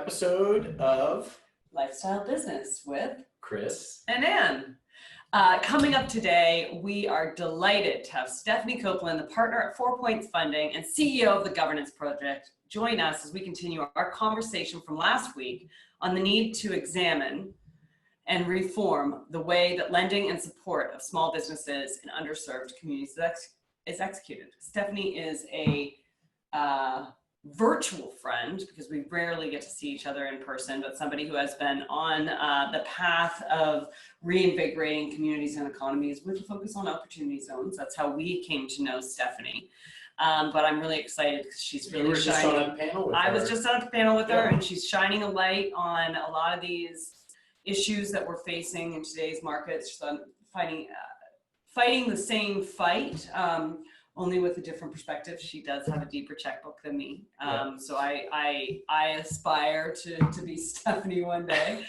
episode of Lifestyle Business with Chris and Ann. Coming up today, we are delighted to have Stephanie Copeland, the partner at 4 Points Funding and CEO of the Governance Project, join us as we continue our conversation from last week on the need to examine and reform the way that lending and support of small businesses in underserved communities is executed. Stephanie is a virtual friend, because we rarely get to see each other in person, but somebody who has been on the path of reinvigorating communities and economies with a focus on opportunity zones. That's how we came to know Stephanie. But I'm really excited because she's really shining. Just on a panel with I her. was just on a panel with her, and she's shining a light on a lot of these issues that we're facing in today's markets. She's on fighting the same fight, only with a different perspective. She does have a deeper checkbook than me. So I aspire to be Stephanie one day.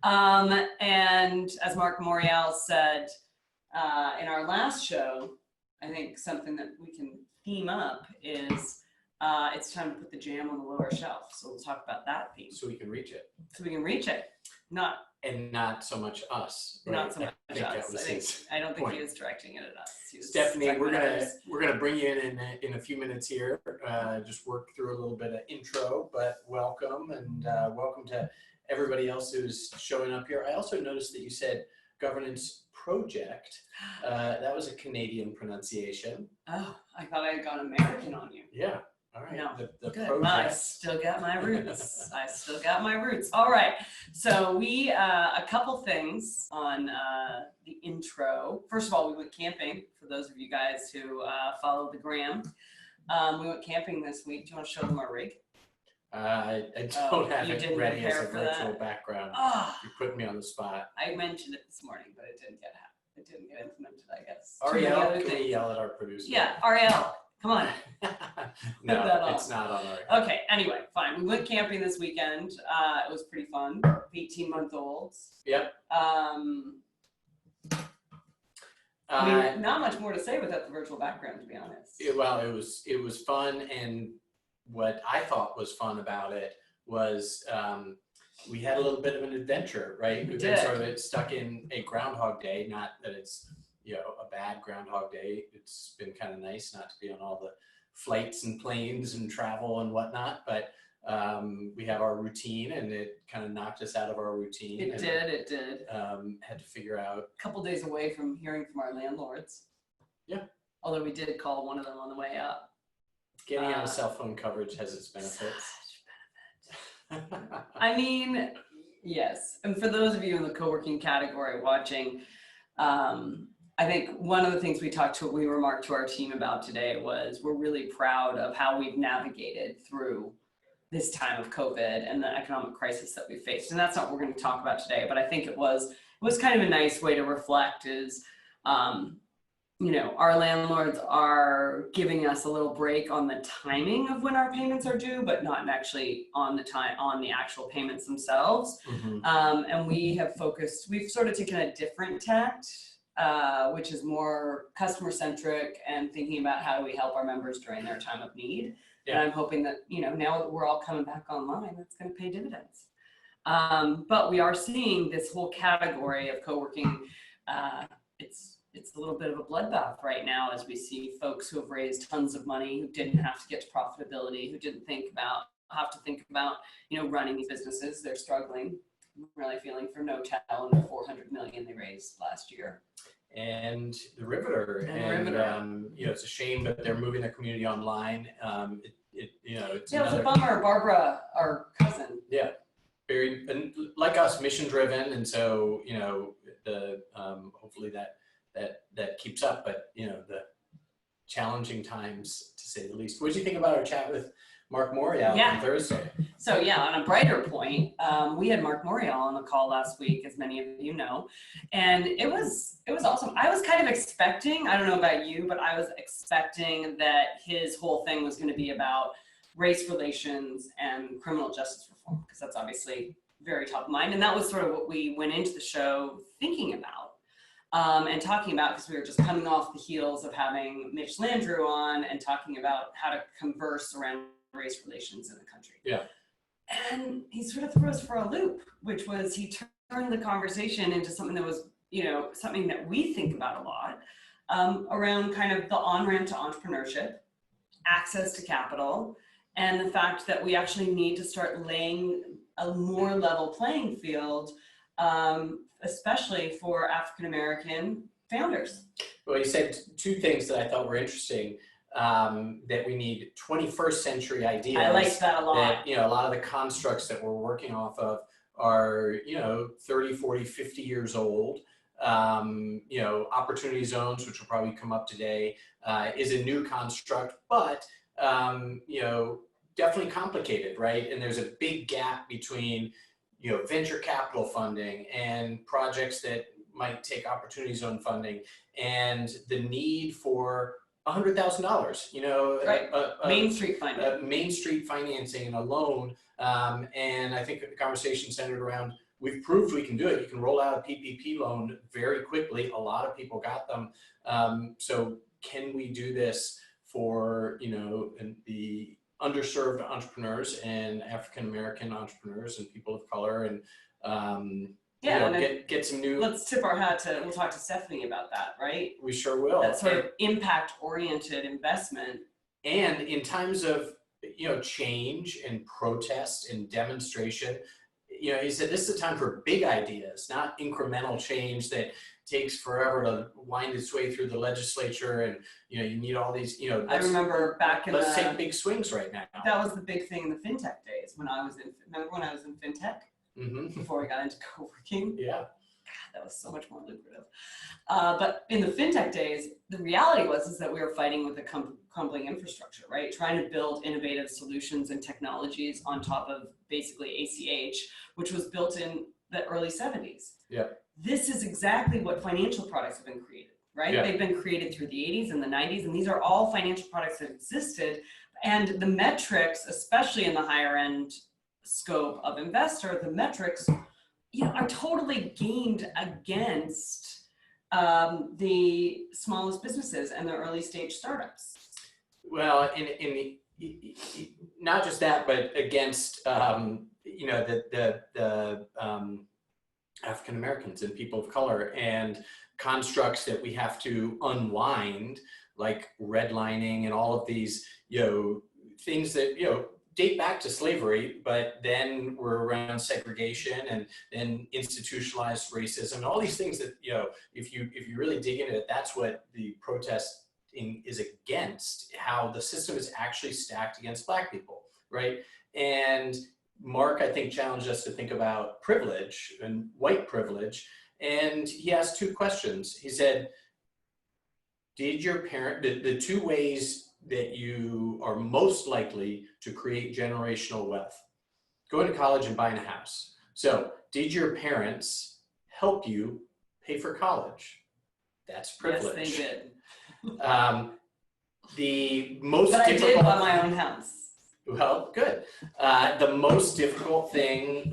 And as Marc Morial said in our last show, I think something that we can theme up is it's time to put the jam on the lower shelf. So we'll talk about that theme. So we can reach it. So we can reach it. Not so much us. Right? Not so much us. I don't think he was directing it at us. Stephanie, we're gonna bring you in a few minutes here. Just work through a little bit of intro, but welcome and welcome to everybody else who's showing up here. I also noticed that you said Governance Project. That was a Canadian pronunciation. Oh, I thought I had gone American on you. Yeah. All right. No, the good. project. I still got my roots. All right. So we, a couple things on the intro. First of all, we went camping. For those of you guys who follow the gram, we went camping this week. Do you want to show them our rig? I don't have it ready as a virtual background. Oh, You're putting me on the spot. I mentioned it this morning, but it didn't get implemented, I guess. Ariel, can we yell at our producer? Yeah, Ariel. Come on. No, it's not on our. Okay, anyway, fine. We went camping this weekend. It was pretty fun. 18-month-olds. Yep. I mean, not much more to say without the virtual background, to be honest. Well, it was fun, and what I thought was fun about it was we had a little bit of an adventure, right? We've been sort of stuck in a Groundhog Day. Not that it's a bad Groundhog Day. It's been kind of nice not to be on all the flights and planes and travel and whatnot, but we have our routine, and it kind of knocked us out of our routine. It did. Had to figure out. A couple days away from hearing from our landlords. Yeah. Although we did call one of them on the way up. Getting out of cell phone coverage has its benefits. I mean, yes. And for those of you in the co-working category watching, I think one of the things we remarked to our team about today was we're really proud of how we've navigated through this time of COVID and the economic crisis that we faced. And that's not what we're going to talk about today, but I think it was kind of a nice way to reflect is, our landlords are giving us a little break on the timing of when our payments are due, but not actually on the actual payments themselves. Mm-hmm. And we've sort of taken a different tact, which is more customer centric and thinking about how do we help our members during their time of need. Yeah. And I'm hoping that, now that we're all coming back online, that's going to pay dividends. But we are seeing this whole category of co-working, it's a little bit of a bloodbath right now as we see folks who have raised tons of money, who didn't have to get to profitability, who didn't have to think about, running these businesses. They're struggling. I'm really feeling for No Tell and the $400 million they raised last year. And the Riveter. It's a shame, but they're moving their community online. It's it was a bummer. Barbara, our cousin. Yeah. Very, and like us, mission driven. And so, hopefully that keeps up, but the challenging times, to say the least. What did you think about our chat with Marc Morial on Thursday? So on a brighter point, we had Marc Morial on the call last week, as many of you know, and it was awesome. I was kind of expecting, I don't know about you, but I was expecting that his whole thing was going to be about race relations and criminal justice reform, because that's obviously very top of mind, and that was sort of what we went into the show thinking about. And talking about, because we were just coming off the heels of having Mitch Landrieu on and talking about how to converse around race relations in the country. Yeah. And he sort of threw us for a loop, which was he turned the conversation into something that was, something that we think about a lot, around kind of the on-ramp to entrepreneurship, access to capital, and the fact that we actually need to start laying a more level playing field, especially for African-American founders. Well, you said two things that I thought were interesting, that we need 21st century ideas. I like that a lot. That, a lot of the constructs that we're working off of are, 30, 40, 50 years old. Opportunity zones, which will probably come up today, is a new construct, but, definitely complicated, right? And there's a big gap between, venture capital funding and projects that might take opportunity zone funding and the need for $100,000, right. Main Street funding. Main Street financing and a loan. And I think the conversation centered around, we've proved we can do it. You can roll out a PPP loan very quickly. A lot of people got them. So can we do this for, the underserved entrepreneurs and African-American entrepreneurs and people of color, and get some new. Let's tip our hat to, we'll talk to Stephanie about that, right? We sure will. That sort of impact-oriented investment. And in times of, change and protest and demonstration, he said this is a time for big ideas, not incremental change that takes forever to wind its way through the legislature, and you need all these. I remember back in let's take big swings right now. That was the big thing in the fintech days when I was in. Remember when I was in fintech? Mm-hmm. Before we got into co-working? Yeah. God, that was so much more lucrative. But in the fintech days, the reality was that we were fighting with a crumbling infrastructure, right? Trying to build innovative solutions and technologies on top of basically ACH, which was built in the early 70s. Yeah. This is exactly what financial products have been created, right? Yeah. They've been created through the 80s and the 90s, and these are all financial products that existed. And the metrics, especially in the higher end scope of investor, the metrics, are totally gamed against the smallest businesses and the early stage startups. Well, not just that, but against the African Americans and people of color, and constructs that we have to unwind, like redlining and all of these things that date back to slavery, but then we're around segregation and then institutionalized racism and all these things that if you really dig into it, that's what the protesting is against, how the system is actually stacked against Black people, right? And Marc, I think, challenged us to think about privilege and white privilege, and he asked two questions. He said, did your the two ways that you are most likely to create generational wealth: going to college and buying a house. So did your parents help you pay for college? That's privilege. Yes, they did. The most but difficult. I did buy my own house. Well, good. The most difficult thing,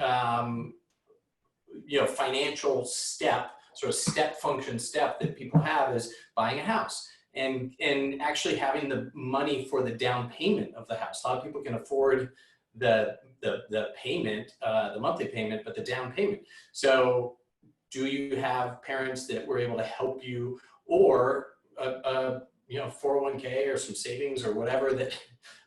financial step, sort of step function step that people have is buying a house. And actually having the money for the down payment of the house. A lot of people can afford the payment, the monthly payment, but the down payment. So do you have parents that were able to help you, or a 401k or some savings or whatever that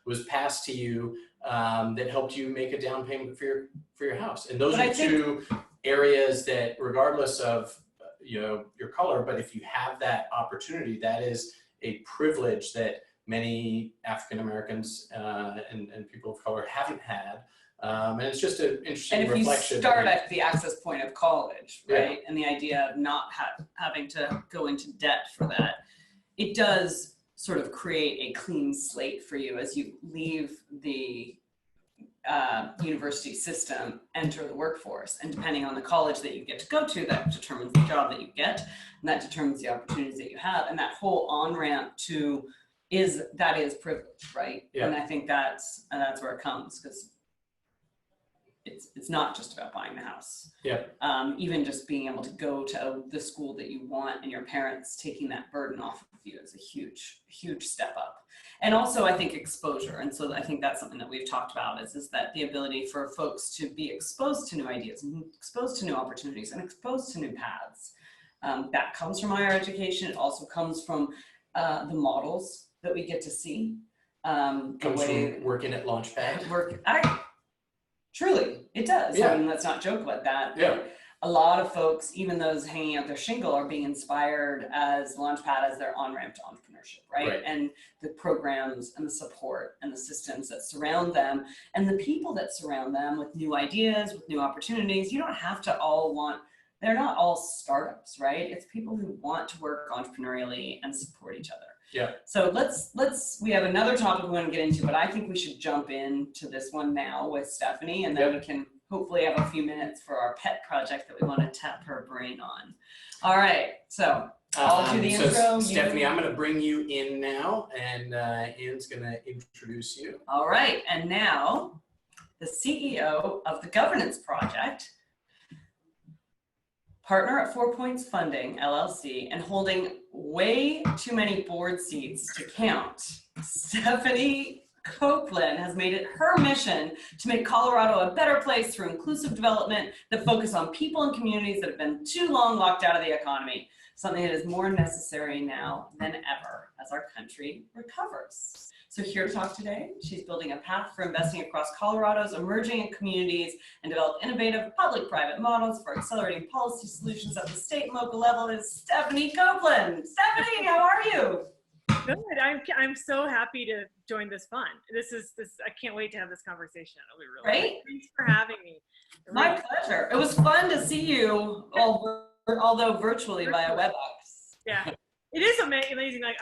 was passed to you that helped you make a down payment for your house? And those are two areas that, regardless of your color, but if you have that opportunity, that is a privilege that many African Americans and people of color haven't had, and it's just an interesting reflection. And if you start at the access point of college, right, and the idea of not having to go into debt for that, it does sort of create a clean slate for you as you leave the university system, enter the workforce, and depending on the college that you get to go to, that determines the job that you get, and that determines the opportunities that you have, and that whole on-ramp to is privilege, right? Yeah. And I think that's where it comes, because it's not just about buying the house. Yeah. Even just being able to go to the school that you want, and your parents taking that burden off of you is a huge step up. And also I think exposure. And so I think that's something that we've talked about is that the ability for folks to be exposed to new ideas, and exposed to new opportunities, and exposed to new paths. That comes from higher education. It also comes from the models that we get to see. Comes from working at Launchpad. Truly, it does. Yeah. I mean, let's not joke about that. Yeah. A lot of folks, even those hanging out their shingle, are being inspired as Launchpad as their on-ramp to entrepreneurship, right? And the programs and the support and the systems that surround them and the people that surround them with new ideas, with new opportunities. You don't have to they're not all startups, right? It's people who want to work entrepreneurially and support each other. Yeah. So we have another topic we want to get into, but I think we should jump into this one now with Stephanie, and then we can hopefully have a few minutes for our pet project that we want to tap her brain on. All right, so I'll do the intro. Stephanie, I'm going to bring you in now, and Ann's going to introduce you. All right, and now the CEO of the Governance Project, partner at 4 Points Funding LLC, and holding way too many board seats to count, Stephanie Copeland has made it her mission to make Colorado a better place through inclusive development that focus on people and communities that have been too long locked out of the economy, something that is more necessary now than ever as our country recovers. So here to talk today, she's building a path for investing across Colorado's emerging communities and develop innovative public-private models for accelerating policy solutions at the state and local level is Stephanie Copeland. Stephanie, how are you? Good. I'm so happy to join this fun. I can't wait to have this conversation. It'll be really Great. Fun. Thanks for having me. My pleasure. It was fun to see you, although virtually via WebEx. Yeah, it is amazing. Like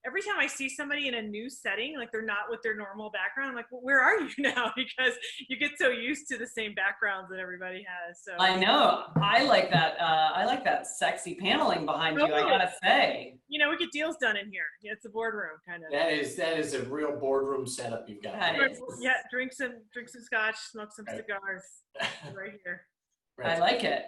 every time I see somebody in a new setting, like they're not with their normal background, I'm like, well, where are you now? Because you get so used to the same backgrounds that everybody has. So I know. I like that sexy paneling behind you, I gotta say. You know, we get deals done in here. Yeah, it's a boardroom kind of. That is a real boardroom setup you've got. Yeah, drink some scotch, smoke some cigars right here. I like it.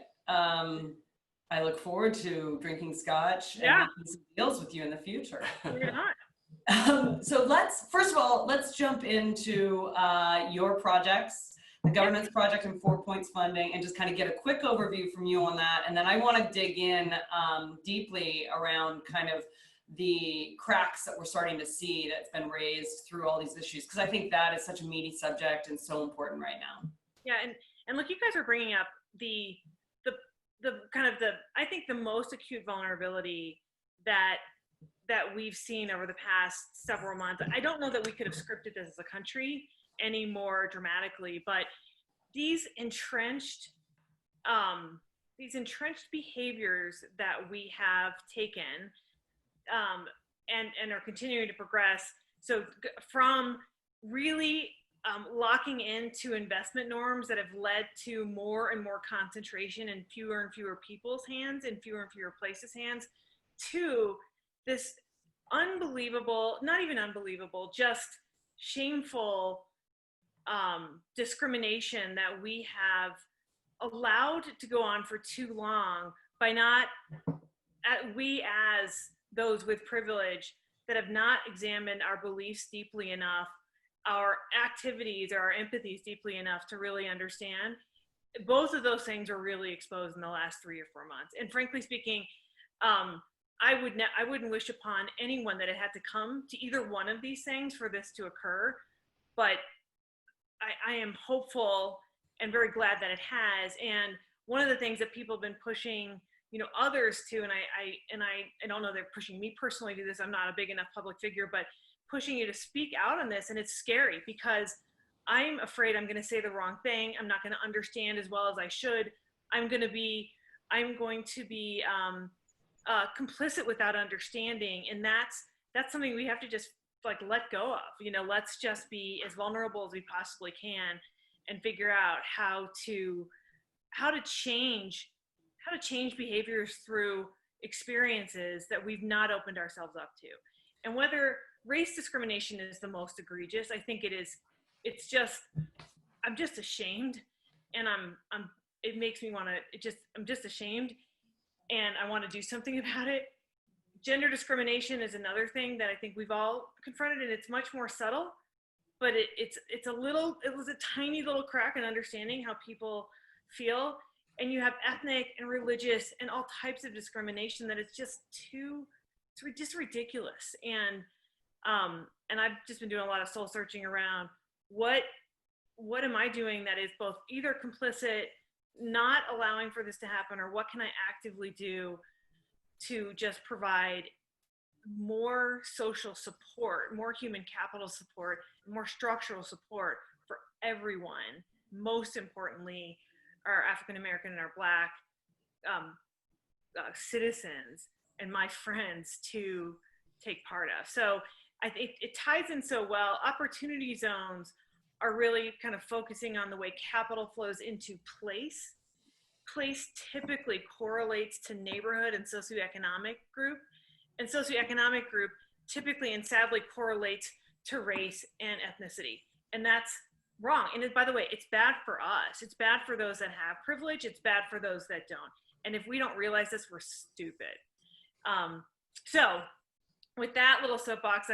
I look forward to drinking scotch and making some deals with you in the future. We're not. So let's jump into your projects, the Governance Project and 4 Points Funding, and just kind of get a quick overview from you on that. And then I want to dig in deeply around kind of the cracks that we're starting to see that's been raised through all these issues, because I think that is such a meaty subject and so important right now. Yeah, and look, you guys are bringing up the I think the most acute vulnerability that we've seen over the past several months. I don't know that we could have scripted this as a country any more dramatically, but these entrenched behaviors that we have taken and are continuing to progress. So from really locking into investment norms that have led to more and more concentration in fewer and fewer people's hands and fewer places' hands, to this unbelievable, not even unbelievable, just shameful discrimination that we have allowed to go on for too long by we as those with privilege that have not examined our beliefs deeply enough, our activities or our empathies deeply enough to really understand. Both of those things are really exposed in the last 3 or 4 months. And frankly speaking, I wouldn't wish upon anyone that it had to come to either one of these things for this to occur. But I am hopeful and very glad that it has. And one of the things that people have been pushing, others to, and I don't know they're pushing me personally to this. I'm not a big enough public figure, but pushing you to speak out on this. And it's scary because I'm afraid I'm going to say the wrong thing. I'm not going to understand as well as I should. I'm going to be complicit without understanding. And that's something we have to just let go of. Let's just be as vulnerable as we possibly can and figure out how to change behaviors through experiences that we've not opened ourselves up to. And whether race discrimination is the most egregious, I think it is. I'm just ashamed, and it makes me want to. I'm just ashamed, and I want to do something about it. Gender discrimination is another thing that I think we've all confronted, and it's much more subtle, but it was a tiny little crack in understanding how people feel. And you have ethnic and religious and all types of discrimination that it's just just ridiculous. And I've just been doing a lot of soul searching around what am I doing that is both either complicit, not allowing for this to happen, or what can I actively do to just provide more social support, more human capital support, more structural support for everyone. Most importantly, our African American and our Black citizens and my friends to take part of. So I think it ties in so well. Opportunity zones are really kind of focusing on the way capital flows into place. Place typically correlates to neighborhood and socioeconomic group, and socioeconomic group typically and sadly correlates to race and ethnicity. And that's wrong. And by the way, it's bad for us. It's bad for those that have privilege. It's bad for those that don't. And if we don't realize this, we're stupid. So with that little soapbox,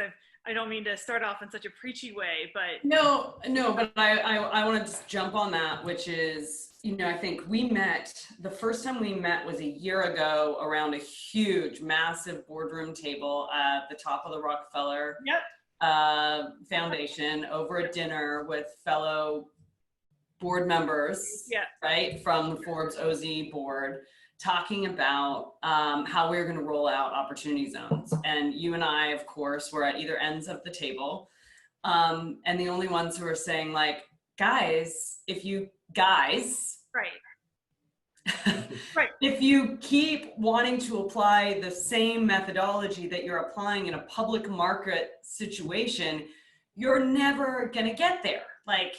I don't mean to start off in such a preachy way, but no, but I want to just jump on that, which is, I think the first time we met was a year ago around a huge, massive boardroom table at the top of the Rockefeller Foundation over a dinner with fellow board members, right, from the Forbes OZ board, talking about how we were going to roll out opportunity zones. And you and I, of course, were at either ends of the table. And the only ones who were saying, like, guys, right. If you keep wanting to apply the same methodology that you're applying in a public market situation, you're never going to get there. Like,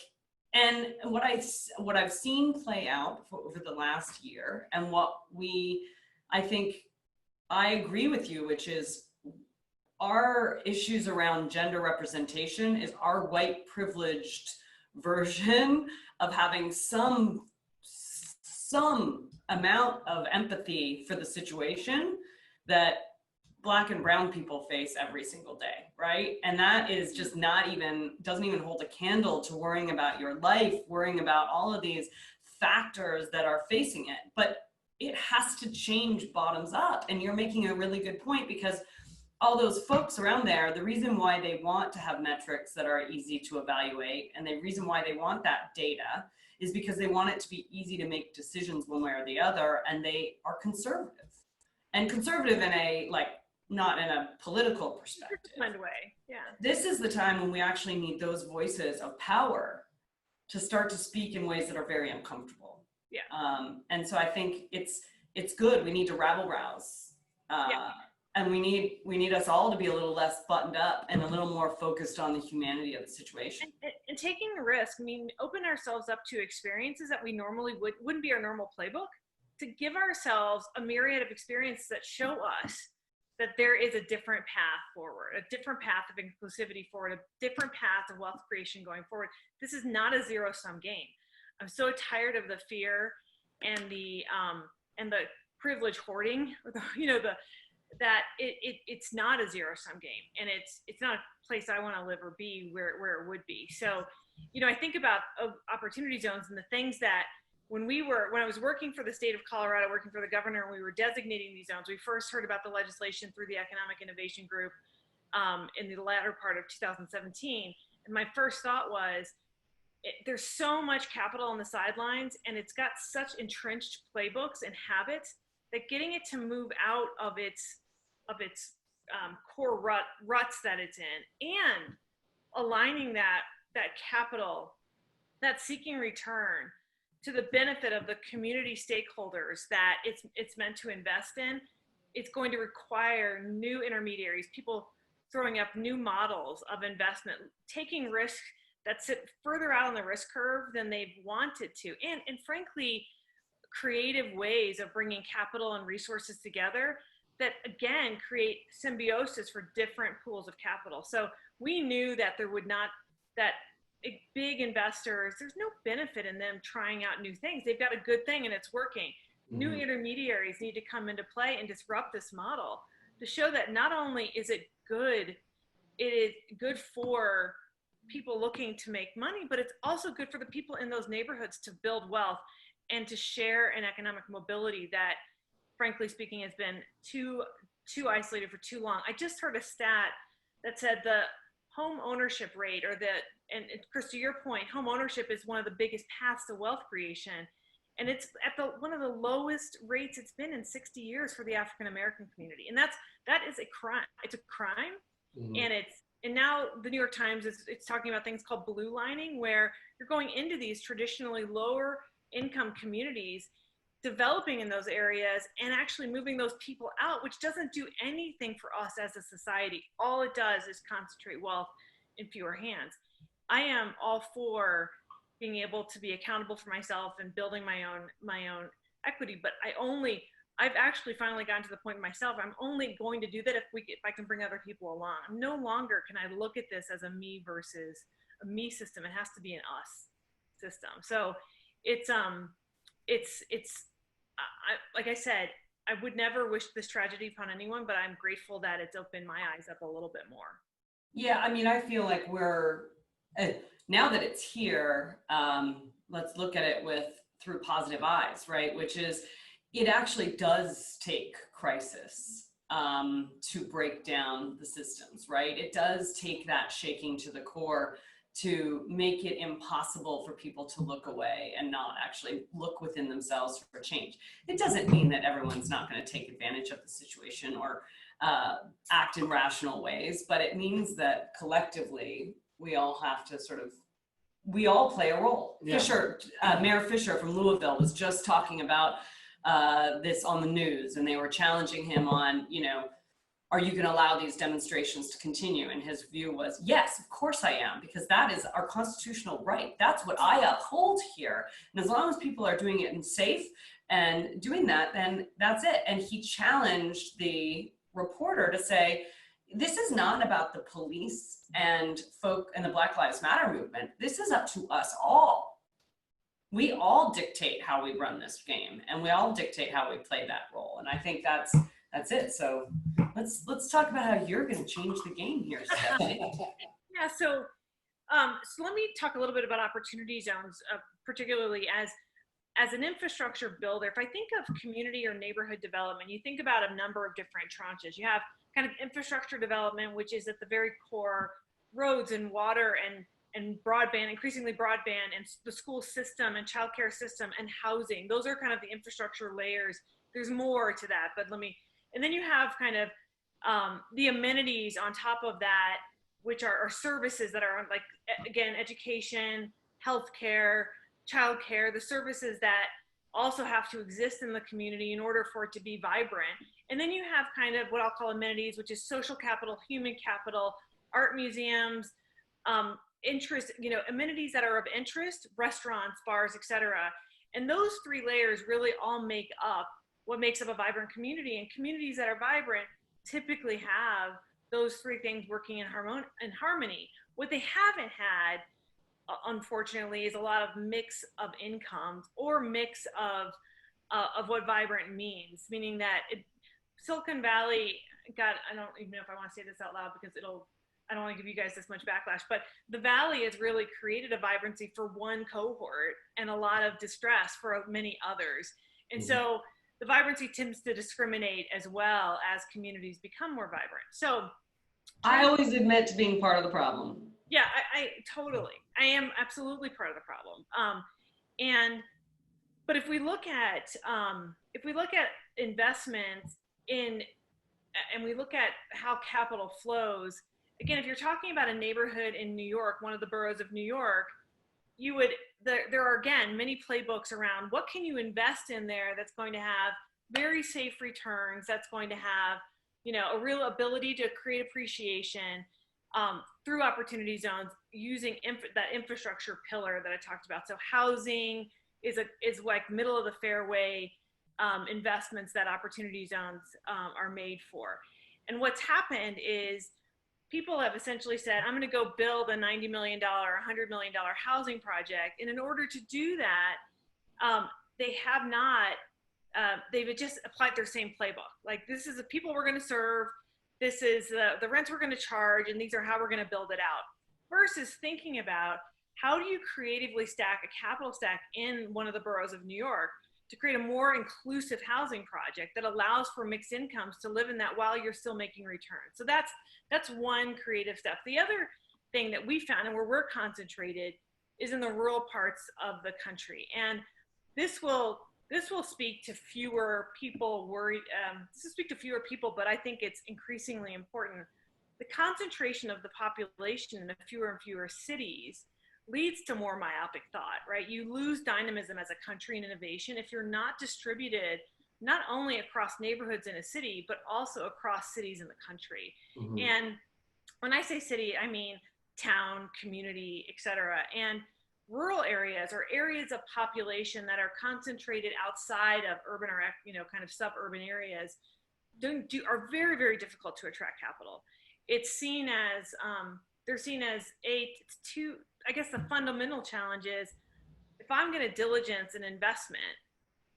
and what I've seen play out over the last year, and I think I agree with you, which is our issues around gender representation is our white privileged version of having some amount of empathy for the situation that Black and brown people face every single day, right? And that is just doesn't even hold a candle to worrying about your life, worrying about all of these factors that are facing it. But it has to change bottoms up. And you're making a really good point, because all those folks around there, the reason why they want to have metrics that are easy to evaluate, and the reason why they want that data, is because they want it to be easy to make decisions one way or the other, and they are conservative. And conservative in a, like, not in a political perspective. Way. Yeah. This is the time when we actually need those voices of power to start to speak in ways that are very uncomfortable. Yeah. And so I think it's good. We need to rabble rouse. And we need us all to be a little less buttoned up and a little more focused on the humanity of the situation. And taking a risk, open ourselves up to experiences that we normally wouldn't be our normal playbook, to give ourselves a myriad of experiences that show us that there is a different path forward, a different path of inclusivity forward, a different path of wealth creation going forward. This is not a zero-sum game. I'm so tired of the fear and the privilege hoarding, that it's not a zero-sum game, and it's not a place I want to live or be where it would be. So, I think about opportunity zones and the things that when I was working for the state of Colorado, working for the governor, and we were designating these zones, we first heard about the legislation through the Economic Innovation Group in the latter part of 2017. And my first thought was, there's so much capital on the sidelines, and it's got such entrenched playbooks and habits that getting it to move out of its core ruts that it's in, and aligning that capital, that seeking return, to the benefit of the community stakeholders that it's meant to invest in, it's going to require new intermediaries, people throwing up new models of investment, taking risks that sit further out on the risk curve than they've wanted to, and frankly, creative ways of bringing capital and resources together that, again, create symbiosis for different pools of capital. So we knew that that big investors, there's no benefit in them trying out new things. They've got a good thing and it's working. Mm-hmm. New intermediaries need to come into play and disrupt this model to show that not only is it good, it is good for people looking to make money, but it's also good for the people in those neighborhoods to build wealth and to share an economic mobility that, frankly speaking, has been too isolated for too long. I just heard a stat that said the home ownership rate, and Chris, to your point, home ownership is one of the biggest paths to wealth creation. And it's at one of the lowest rates it's been in 60 years for the African American community. And that is a crime. It's a crime. Mm-hmm. And now the New York Times it's talking about things called blue lining, where you're going into these traditionally lower income communities, developing in those areas and actually moving those people out, which doesn't do anything for us as a society. All it does is concentrate wealth in fewer hands. I am all for being able to be accountable for myself and building my own equity, but I've actually finally gotten to the point myself, I'm only going to do that if I can bring other people along. No longer can I look at this as a me versus a me system. It has to be an us system. So it's like I said, I would never wish this tragedy upon anyone, but I'm grateful that it's opened my eyes up a little bit more. Yeah, I mean, I feel like now that it's here, let's look at it through positive eyes, right? Which is, it actually does take crisis to break down the systems, right? It does take that shaking to the core to make it impossible for people to look away and not actually look within themselves for change. It doesn't mean that everyone's not going to take advantage of the situation or act in rational ways, but it means that collectively we all have to we all play a role. Yeah. Mayor Fisher from Louisville was just talking about this on the news, and they were challenging him on, are you going to allow these demonstrations to continue? And his view was, yes, of course I am, because that is our constitutional right. That's what I uphold here. And as long as people are doing it in safe and doing that, then that's it. And he challenged the reporter to say, this is not about the police and the Black Lives Matter movement. This is up to us all. We all dictate how we run this game, and we all dictate how we play that role. And I think that's it. So let's talk about how you're going to change the game here, Stephanie. Yeah. So let me talk a little bit about opportunity zones, particularly as an infrastructure builder. If I think of community or neighborhood development, you think about a number of different tranches. You have kind of infrastructure development, which is at the very core, roads and water and broadband, increasingly broadband, and the school system and childcare system and housing. Those are kind of the infrastructure layers. There's more to that, but and then you have kind of the amenities on top of that, which are services that are like, again, education, healthcare, childcare, the services that also have to exist in the community in order for it to be vibrant. And then you have kind of what I'll call amenities, which is social capital, human capital, art museums, interest, amenities that are of interest, restaurants, bars, etc. And those three layers really all make up what makes up a vibrant community. And communities that are vibrant typically have those three things working in harmony. What they haven't had, unfortunately, is a lot of mix of incomes or mix of what vibrant means, meaning that Silicon Valley I don't even know if I want to say this out loud because I don't want to give you guys this much backlash, but the Valley has really created a vibrancy for one cohort and a lot of distress for many others. And so the vibrancy tends to discriminate as well as communities become more vibrant. So I always admit to being part of the problem. Yeah, I totally. I am absolutely part of the problem. But if we look at investments and we look at how capital flows, again, if you're talking about a neighborhood in New York, one of the boroughs of New York, there are, again, many playbooks around what can you invest in there that's going to have very safe returns, that's going to have, a real ability to create appreciation through opportunity zones using that infrastructure pillar that I talked about. So housing is like middle of the fairway investments that opportunity zones are made for. And what's happened is people have essentially said, I'm going to go build a $90 million, $100 million housing project. And in order to do that, they have not they've just applied their same playbook. Like, this is the people we're going to serve. This is the rents we're going to charge, and these are how we're going to build it out. Versus thinking about how do you creatively stack a capital stack in one of the boroughs of New York to create a more inclusive housing project that allows for mixed incomes to live in that while you're still making returns. So that's one creative step. The other thing that we found and where we're concentrated is in the rural parts of the country. And this will speak to fewer people but I think it's increasingly important. The concentration of the population in the fewer and fewer cities leads to more myopic thought, right? You lose dynamism as a country and innovation if you're not distributed not only across neighborhoods in a city, but also across cities in the country. Mm-hmm. And when I say city, I mean town, community, et cetera. And rural areas or areas of population that are concentrated outside of urban or, kind of suburban areas are very, very difficult to attract capital. It's seen as, I guess the fundamental challenge is if I'm going to diligence an investment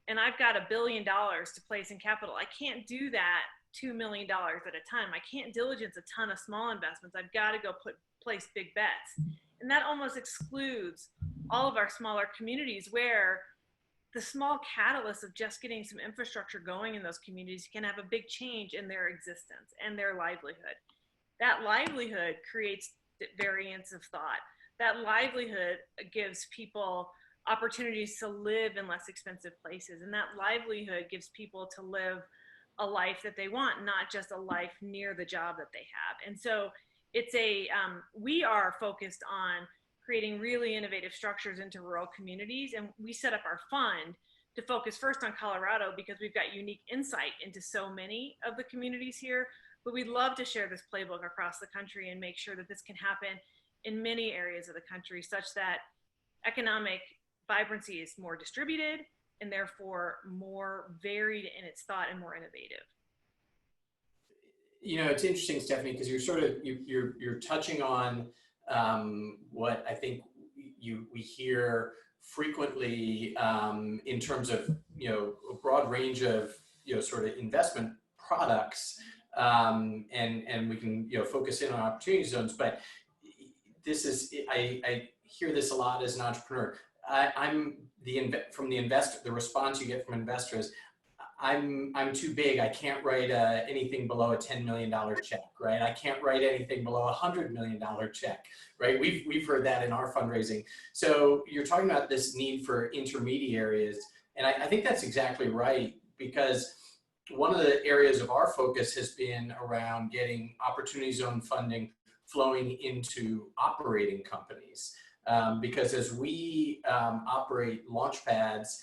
and I've got $1 billion to place in capital, I can't do that $2 million at a time. I can't diligence a ton of small investments. I've got to go place big bets. And that almost excludes all of our smaller communities where the small catalyst of just getting some infrastructure going in those communities can have a big change in their existence and their livelihood. That livelihood creates variance of thought. That livelihood gives people opportunities to live in less expensive places. And that livelihood gives people to live a life that they want, not just a life near the job that they have. And so we are focused on creating really innovative structures into rural communities. And we set up our fund to focus first on Colorado because we've got unique insight into so many of the communities here. But we'd love to share this playbook across the country and make sure that this can happen in many areas of the country such that economic vibrancy is more distributed and therefore more varied in its thought and more innovative. It's interesting, Stephanie, because you're touching on what I think we hear frequently in terms of a broad range of sort of investment products, and we can focus in on opportunity zones. But this is I hear this a lot as an entrepreneur. I'm the response you get from investors. I'm too big. I can't write anything below a $10 million check, right? I can't write anything below a $100 million check, right? We've heard that in our fundraising. So you're talking about this need for intermediaries, and I think that's exactly right, because one of the areas of our focus has been around getting opportunity zone funding flowing into operating companies, because as we operate launch pads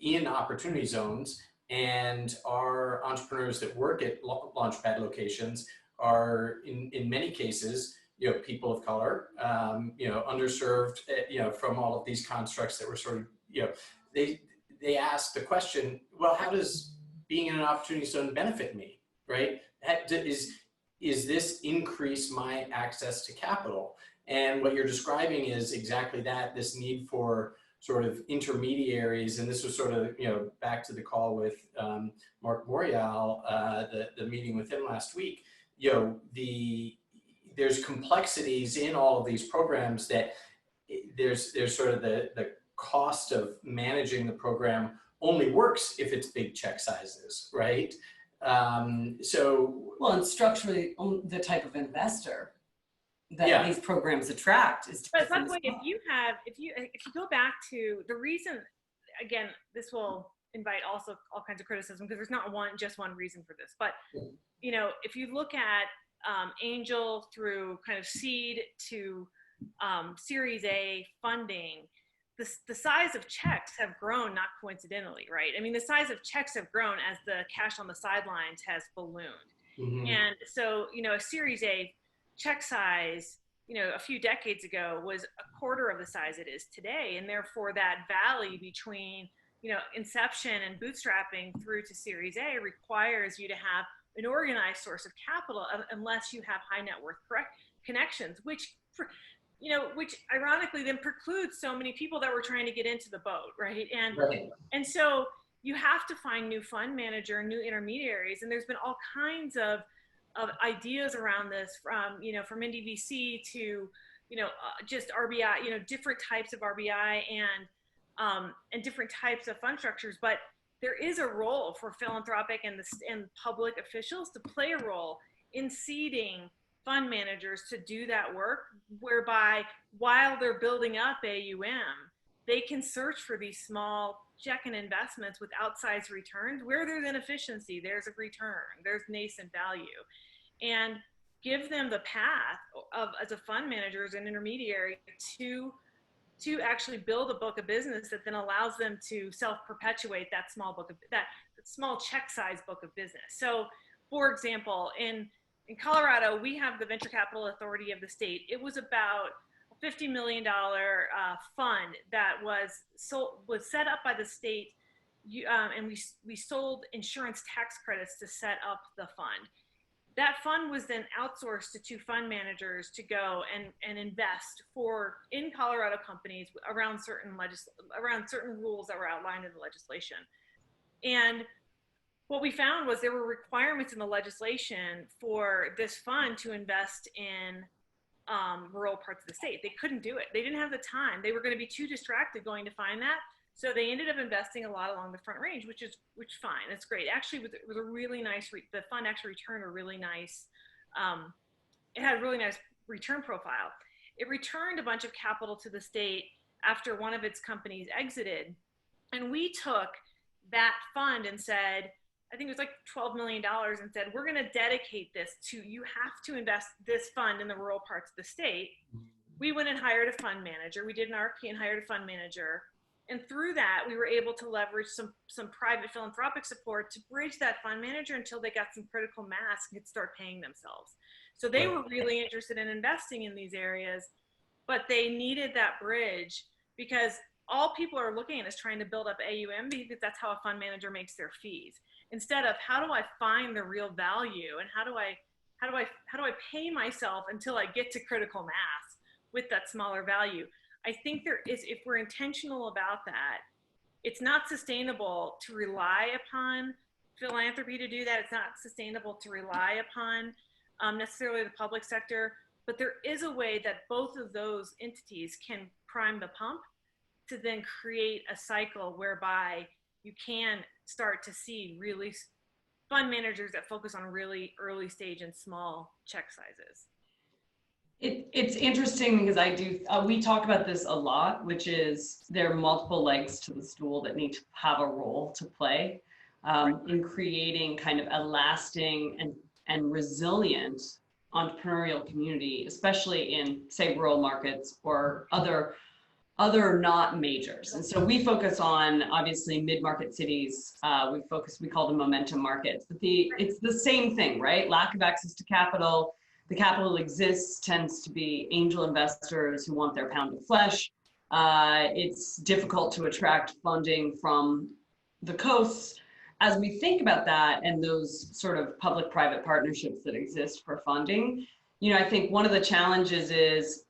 in opportunity zones, and our entrepreneurs that work at launchpad locations are in many cases people of color, underserved, from all of these constructs that were sort of they ask the question, well, how does being in an opportunity zone benefit me, right? Is this increase my access to capital? And what you're describing is exactly that, this need for sort of intermediaries. And this was sort of, back to the call with Marc Morial, the meeting with him last week, there's complexities in all of these programs that there's sort of the cost of managing the program only works if it's big check sizes, right? And structurally the type of investor that these programs attract is different. But by the way, if you go back to the reason, again, this will invite also all kinds of criticism because there's not just one reason for this. But if you look at angel through kind of seed to Series A funding, the size of checks have grown, not coincidentally, right? I mean, the size of checks have grown as the cash on the sidelines has ballooned. Mm-hmm. And so, a Series A check size, a few decades ago was a quarter of the size it is today. And therefore that valley between, inception and bootstrapping through to Series A requires you to have an organized source of capital unless you have high net worth connections, which ironically then precludes so many people that were trying to get into the boat, right? And so, you have to find new fund manager, new intermediaries. And there's been all kinds of ideas around this from, from NDVC to, just RBI, different types of RBI and different types of fund structures. But there is a role for philanthropic and public officials to play a role in seeding fund managers to do that work, whereby while they're building up AUM, they can search for these small check-in investments with outsized returns. Where there's inefficiency, there's a return, there's nascent value, and give them the path of, as a fund manager, as an intermediary, to actually build a book of business that then allows them to self-perpetuate that small check size book of business. So, for example, in Colorado, we have the Venture Capital Authority of the state. It was about a $50 million fund that was set up by the state, and we sold insurance tax credits to set up the fund. That fund was then outsourced to 2 fund managers to go and invest in Colorado companies around certain rules that were outlined in the legislation. And what we found was there were requirements in the legislation for this fund to invest in rural parts of the state. They couldn't do it. They didn't have the time. They were going to be too distracted going to find that. So they ended up investing a lot along the Front Range, which fine. It's great. Actually, it was a really nice, the fund actually returned a really nice, it had a really nice return profile. It returned a bunch of capital to the state after one of its companies exited. And we took that fund and said, I think it was like $12 million, and said, we're going to dedicate this to, you have to invest this fund in the rural parts of the state. We went and hired a fund manager. We did an RFP and hired a fund manager. And through that, we were able to leverage some private philanthropic support to bridge that fund manager until they got some critical mass and could start paying themselves. So they were really interested in investing in these areas, but they needed that bridge, because all people are looking at is trying to build up AUM, because that's how a fund manager makes their fees. Instead of, how do I find the real value, and how do I pay myself until I get to critical mass with that smaller value? I think there is, if we're intentional about that, it's not sustainable to rely upon philanthropy to do that. It's not sustainable to rely upon necessarily the public sector, but there is a way that both of those entities can prime the pump to then create a cycle whereby you can start to see really fund managers that focus on really early stage and small check sizes. It's interesting because we talk about this a lot, which is there are multiple legs to the stool that need to have a role to play in creating kind of a lasting and resilient entrepreneurial community, especially in, say, rural markets or other not majors. And so we focus on, obviously, mid-market cities. We call them momentum markets, but it's the same thing, right? Lack of access to capital. The capital exists tends to be angel investors who want their pound of flesh. It's difficult to attract funding from the coasts. As we think about that and those sort of public-private partnerships that exist for funding, I think one of the challenges is,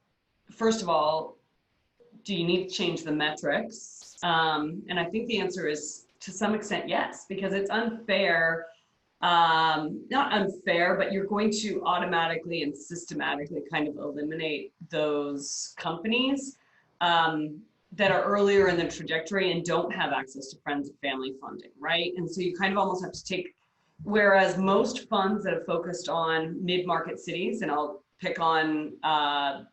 first of all, do you need to change the metrics? And I think the answer is, to some extent, yes, because it's unfair. Not unfair, but you're going to automatically and systematically kind of eliminate those companies that are earlier in the trajectory and don't have access to friends and family funding, right? And so you kind of almost have to take, whereas most funds that have focused on mid-market cities, and I'll pick on, I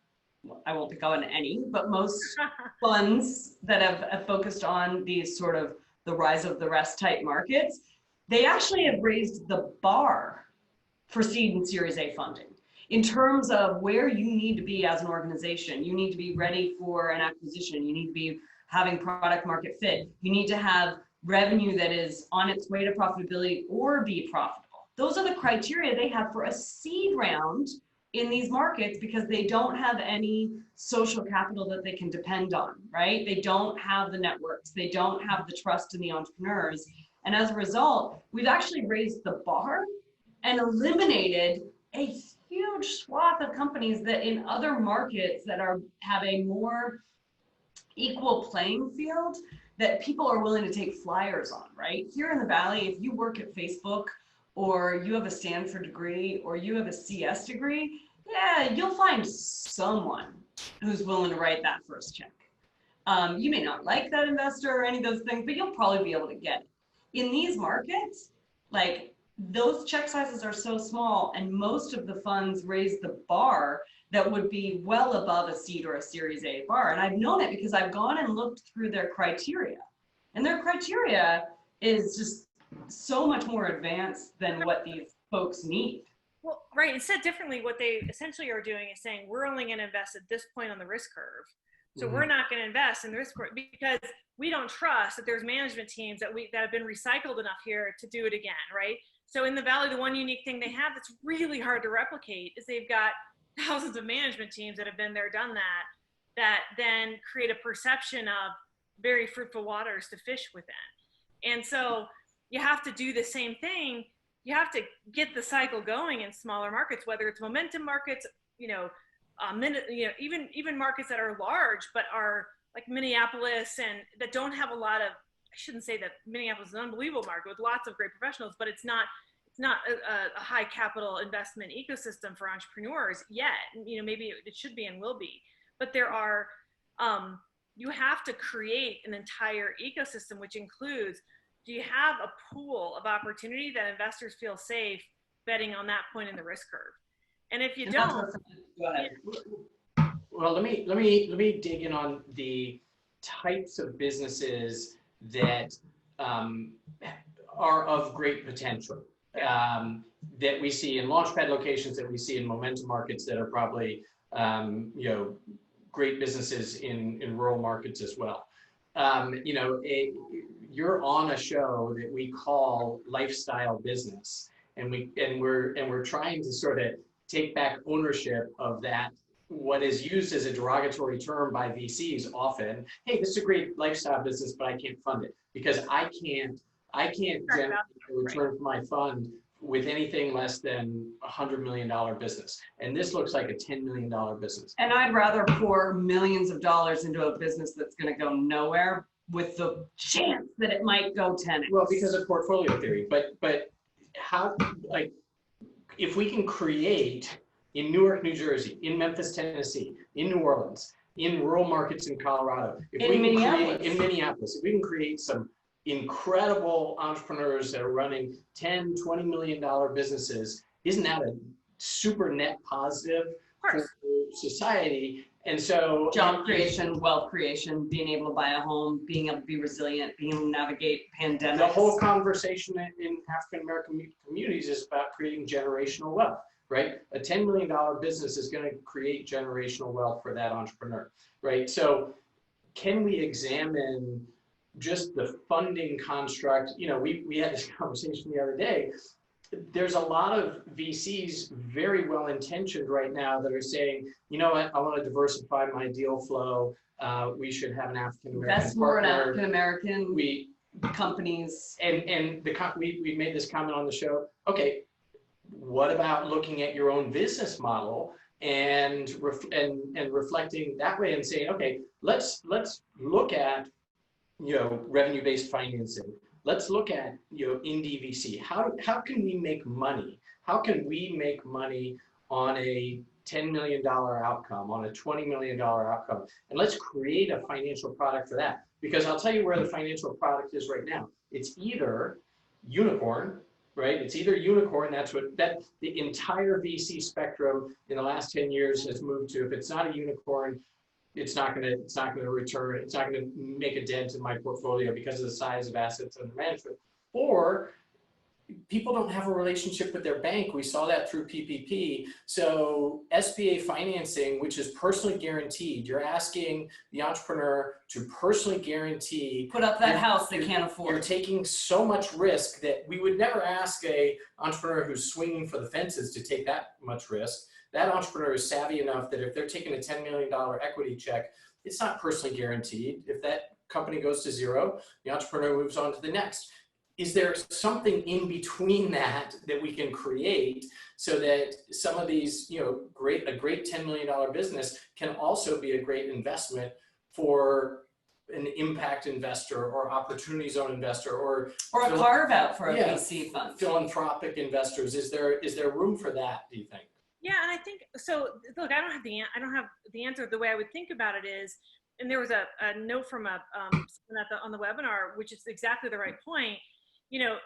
won't pick on any, but most funds that have focused on these sort of the rise of the rest type markets, they actually have raised the bar for seed and Series A funding in terms of where you need to be as an organization. You need to be ready for an acquisition. You need to be having product market fit. You need to have revenue that is on its way to profitability or be profitable. Those are the criteria they have for a seed round in these markets, because they don't have any social capital that they can depend on, right? They don't have the networks. They don't have the trust in the entrepreneurs. And as a result, we've actually raised the bar and eliminated a huge swath of companies that in other markets that have a more equal playing field that people are willing to take flyers on, right? Here in the Valley, if you work at Facebook or you have a Stanford degree or you have a CS degree, yeah, you'll find someone who's willing to write that first check. You may not like that investor or any of those things, but you'll probably be able to get it. In these markets, like those check sizes are so small, and most of the funds raise the bar that would be well above a seed or a Series A bar. And I've known it because I've gone and looked through their criteria, and their criteria is just so much more advanced than what these folks need. Well, right. And said differently, what they essentially are doing is saying, we're only going to invest at this point on the risk curve. So we're not going to invest in the risk curve because we don't trust that there's management teams that have been recycled enough here to do it again, right? So in the Valley, the one unique thing they have that's really hard to replicate is they've got thousands of management teams that have been there, done that then create a perception of very fruitful waters to fish within. And so you have to do the same thing. You have to get the cycle going in smaller markets, whether it's momentum markets, even markets that are large but are like Minneapolis and that don't have a lot of. I shouldn't say that Minneapolis is an unbelievable market with lots of great professionals, but it's not a high capital investment ecosystem for entrepreneurs yet. Maybe it should be and will be, but there are. You have to create an entire ecosystem, which includes. Do you have a pool of opportunity that investors feel safe betting on that point in the risk curve? And if you don't, go ahead. Well, let me dig in on the types of businesses that are of great potential that we see in launchpad locations, that we see in momentum markets, that are probably great businesses in rural markets as well. You're on a show that we call Lifestyle Business, and we're trying to sort of take back ownership of that, what is used as a derogatory term by VCs often. Hey, this is a great lifestyle business, but I can't fund it because I can't generate a return for my fund with anything less than $100 million business. And this looks like a $10 million business. And I'd rather pour millions of dollars into a business that's going to go nowhere with the chance that it might go 10x. Well, because of portfolio theory, but how, like, if we can create in Newark, New Jersey, in Memphis, Tennessee, in New Orleans, in rural markets in Colorado, if we can create in Minneapolis, if we can create some incredible entrepreneurs that are running $10, $20 million businesses, isn't that a super net positive for society? And so job creation, wealth creation, being able to buy a home, being able to be resilient, being able to navigate pandemics. The whole conversation in African-American communities is about creating generational wealth, right? A $10 million business is going to create generational wealth for that entrepreneur, right? So can we examine just the funding construct? We had this conversation the other day. There's a lot of VCs, very well intentioned right now, that are saying, you know what, I want to diversify my deal flow. We should have an African American That's more in African American companies. And we made this comment on the show. Okay, what about looking at your own business model and reflecting that way and saying, okay, let's look at revenue-based financing. Let's look at indie VC. How can we make money? How can we make money on a $10 million outcome, on a $20 million outcome? And let's create a financial product for that. Because I'll tell you where the financial product is right now. It's either unicorn, right? It's either unicorn. That's the entire VC spectrum in the last 10 years has moved to. If it's not a unicorn, it's not going to return. It's not going to make a dent in my portfolio because of the size of assets under management. Or people don't have a relationship with their bank. We saw that through PPP. So SBA financing, which is personally guaranteed, you're asking the entrepreneur to personally guarantee. Put up that house they can't afford. You're taking so much risk that we would never ask a entrepreneur who's swinging for the fences to take that much risk. That entrepreneur is savvy enough that if they're taking a $10 million equity check, it's not personally guaranteed. If that company goes to zero, the entrepreneur moves on to the next. Is there something in between that we can create so that some of these, a great $10 million business can also be a great investment for an impact investor or opportunity zone investor or a carve out for a yeah, VC fund. philanthropic investors? Is there room for that, do you think? Yeah, and I think so. Look, I don't have the answer. The way I would think about it is, and there was a note from someone on the webinar, which is exactly the right point. You know,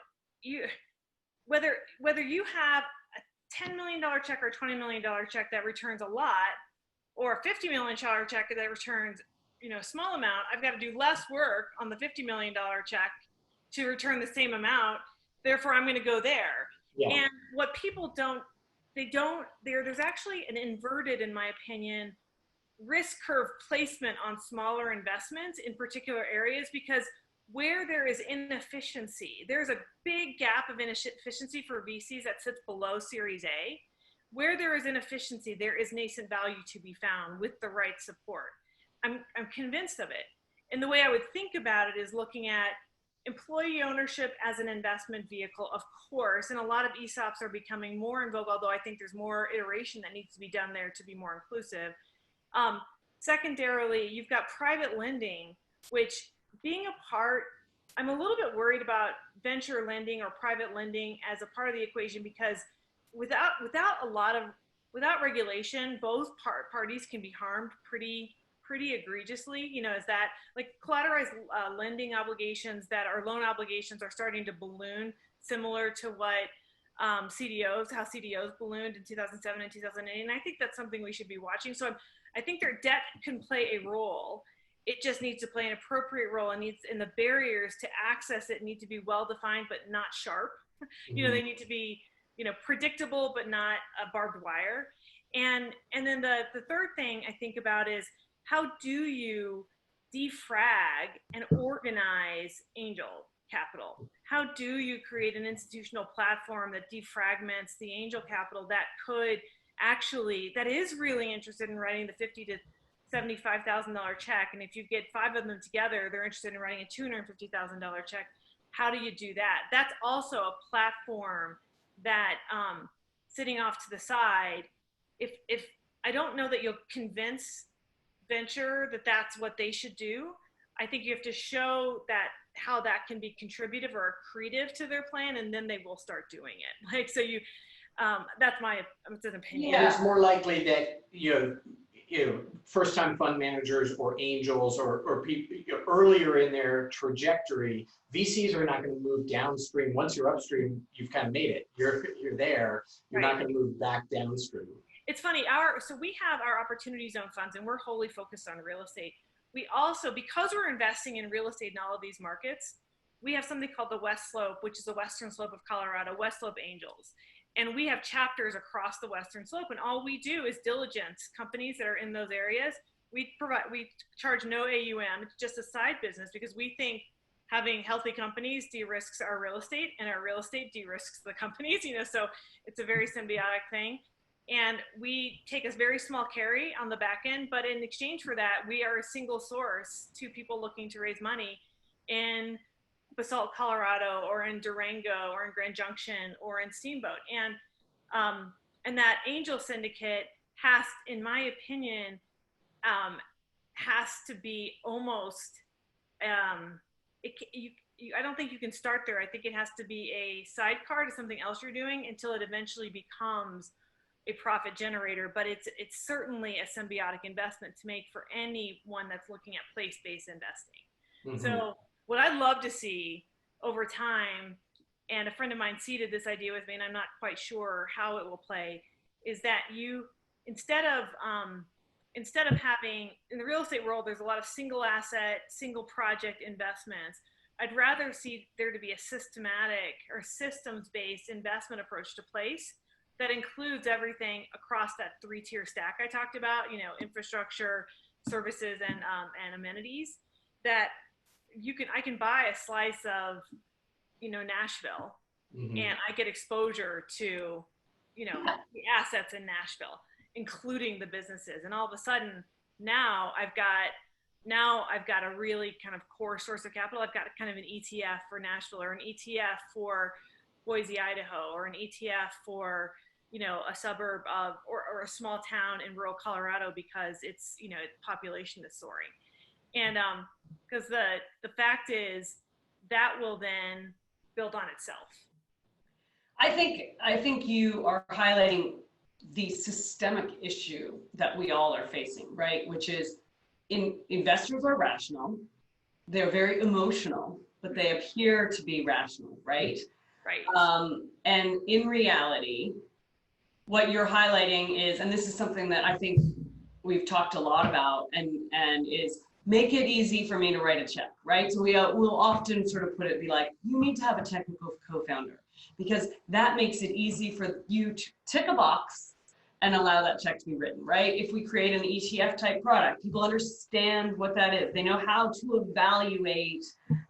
whether you have a $10 million check or a $20 million check that returns a lot, or a $50 million check that returns, a small amount, I've got to do less work on the $50 million check to return the same amount. Therefore, I'm going to go there. Yeah. And what people there's actually an inverted, in my opinion, risk curve placement on smaller investments in particular areas, because where there is inefficiency, there's a big gap of inefficiency for VCs that sits below Series A. Where there is inefficiency, there is nascent value to be found with the right support. I'm convinced of it. And the way I would think about it is looking at employee ownership as an investment vehicle, of course, and a lot of ESOPs are becoming more in vogue, although I think there's more iteration that needs to be done there to be more inclusive. Secondarily, you've got private lending, which being a part, I'm a little bit worried about venture lending or private lending as a part of the equation, because without regulation, both parties can be harmed pretty egregiously. Is that like collateralized lending obligations that are loan obligations are starting to balloon, similar to what how CDOs ballooned in 2007 and 2008. And I think that's something we should be watching. So I think their debt can play a role. It just needs to play an appropriate role, and the barriers to access it need to be well defined but not sharp. Mm-hmm. They need to be predictable but not a barbed wire. And then the third thing I think about is, how do you defrag and organize angel capital? How do you create an institutional platform that defragments the angel capital that is really interested in writing the $50,000 to $75,000 check? And if you get 5 of them together, they're interested in writing a $250,000 check. How do you do that? That's also a platform that, sitting off to the side, if I don't know that you'll convince venture that that's what they should do. I think you have to show that how that can be contributive or accretive to their plan, and then they will start doing it. That's my opinion. Yeah. It's more likely that first-time fund managers or angels or people earlier in their trajectory, VCs are not going to move downstream. Once you're upstream, you've kind of made it. You're there. You're not going to move back downstream. It's funny, so we have our opportunity zone funds, and we're wholly focused on real estate. We also, because we're investing in real estate in all of these markets, we have something called the West Slope, which is the western slope of Colorado, West Slope Angels. And we have chapters across the western slope, and all we do is diligence companies that are in those areas. We charge no AUM. It's just a side business, because we think having healthy companies de-risks our real estate, and our real estate de-risks the companies, so it's a very symbiotic thing. And we take a very small carry on the back end, but in exchange for that, we are a single source to people looking to raise money in Basalt, Colorado, or in Durango, or in Grand Junction, or in Steamboat. And that angel syndicate has, in my opinion, has to be almost, I don't think you can start there. I think it has to be a sidecar to something else you're doing until it eventually becomes a profit generator. But it's certainly a symbiotic investment to make for anyone that's looking at place-based investing. Mm-hmm. So what I'd love to see over time, and a friend of mine seeded this idea with me, and I'm not quite sure how it will play, is that you, instead of having, in the real estate world, there's a lot of single asset, single project investments. I'd rather see there to be a systematic or systems-based investment approach to place that includes everything across that 3-tier stack I talked about, infrastructure, services, and amenities, that I can buy a slice of, Nashville, mm-hmm. and I get exposure to, the assets in Nashville, including the businesses. And all of a sudden now I've got a really kind of core source of capital. I've got kind of an ETF for Nashville, or an ETF for Boise, Idaho, or an ETF for, a suburb of, or a small town in rural Colorado, because it's, population is soaring. And Because the fact is that will then build on itself. I think you are highlighting the systemic issue that we all are facing, right? Which is investors are rational, they're very emotional, but they appear to be rational, right? Right. And in reality, what you're highlighting is, and this is something that I think we've talked a lot about, and is make it easy for me to write a check, right? So we'll often sort of put it, be like, you need to have a technical co-founder, because that makes it easy for you to tick a box and allow that check to be written, right? If we create an ETF type product, people understand what that is. They know how to evaluate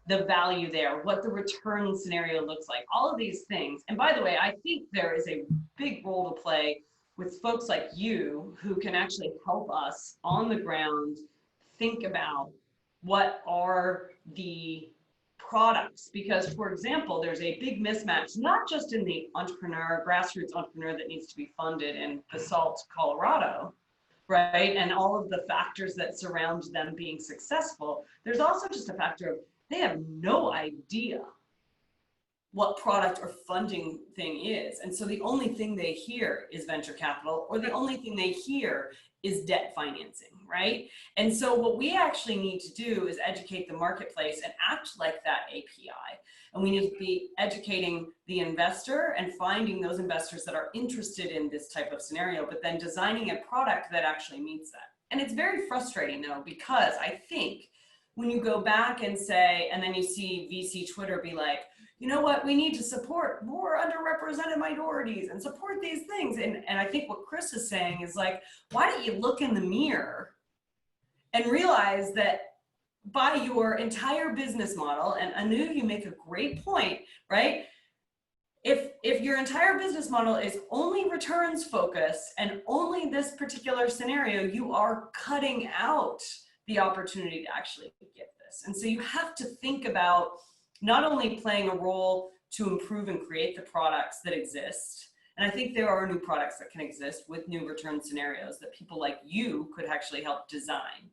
the value there, what the return scenario looks like, all of these things. And by the way, I think there is a big role to play with folks like you who can actually help us on the ground think about what are the products. Because, for example, there's a big mismatch, not just in the grassroots entrepreneur that needs to be funded in Basalt, Colorado, right? And all of the factors that surround them being successful. There's also just a factor of they have no idea what product or funding thing is. And so the only thing they hear is venture capital, or the only thing they hear is debt financing, right? And so what we actually need to do is educate the marketplace and act like that API. And we need to be educating the investor and finding those investors that are interested in this type of scenario, but then designing a product that actually meets that. And it's very frustrating though, because I think when you go back and say, and then you see VC Twitter be like, you know what, we need to support more underrepresented minorities and support these things. And I think what Chris is saying is like, why don't you look in the mirror and realize that by your entire business model, and Anu, you make a great point, right? If your entire business model is only returns focused and only this particular scenario, you are cutting out the opportunity to actually get this. And so you have to think about not only playing a role to improve and create the products that exist, and I think there are new products that can exist with new return scenarios that people like you could actually help design.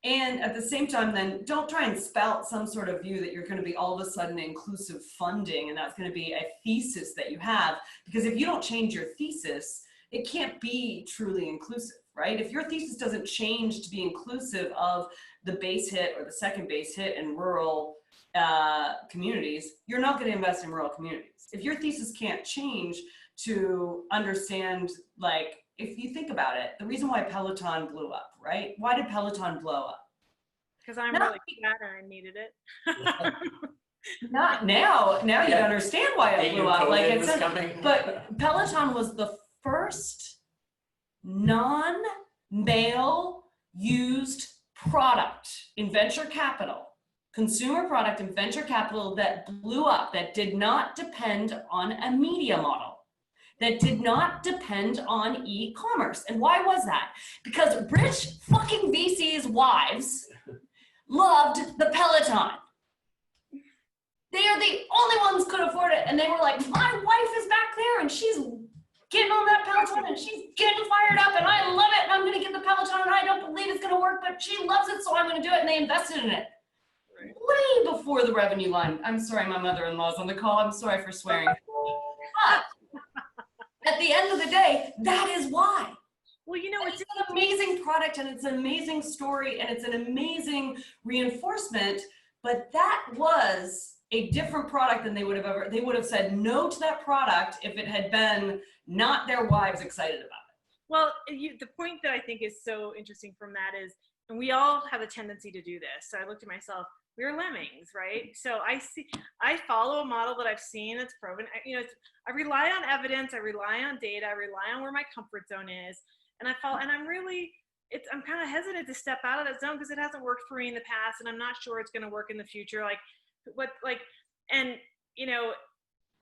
And at the same time, then don't try and spout some sort of view that you're going to be all of a sudden inclusive funding, and that's going to be a thesis that you have, because if you don't change your thesis, it can't be truly inclusive, right? If your thesis doesn't change to be inclusive of the base hit or the second base hit in rural communities, you're not going to invest in rural communities. If your thesis can't change to understand, like, if you think about it, the reason why Peloton blew up, right? Why did Peloton blow up? Because I'm really fat and I needed it. Not now. Now you understand why it blew up. Like it's but Peloton was the first non-male used product in venture capital, consumer product in venture capital that blew up, that did not depend on a media model, that did not depend on e-commerce. And why was that? Because rich fucking VCs' wives loved the Peloton. They are the only ones who could afford it. And they were like, my wife is back there and she's getting on that Peloton and she's getting fired up and I love it and I'm gonna get the Peloton and I don't believe it's gonna work, but she loves it, so I'm gonna do it. And they invested in it. Right. Way before the revenue line. I'm sorry, my mother-in-law's on the call. I'm sorry for swearing. But at the end of the day, that is why. Well, you know, it's an amazing product and it's an amazing story and it's an amazing reinforcement, but that was a different product than they would have said no to that product if it had been not their wives excited about it. Well, the point that I think is so interesting from that is, and we all have a tendency to do this. So I looked at myself, we're lemmings, right? So I follow a model that I've seen that's proven, you know, I rely on evidence, I rely on data, I rely on where my comfort zone is. And I'm kind of hesitant to step out of that zone because it hasn't worked for me in the past and I'm not sure it's going to work in the future.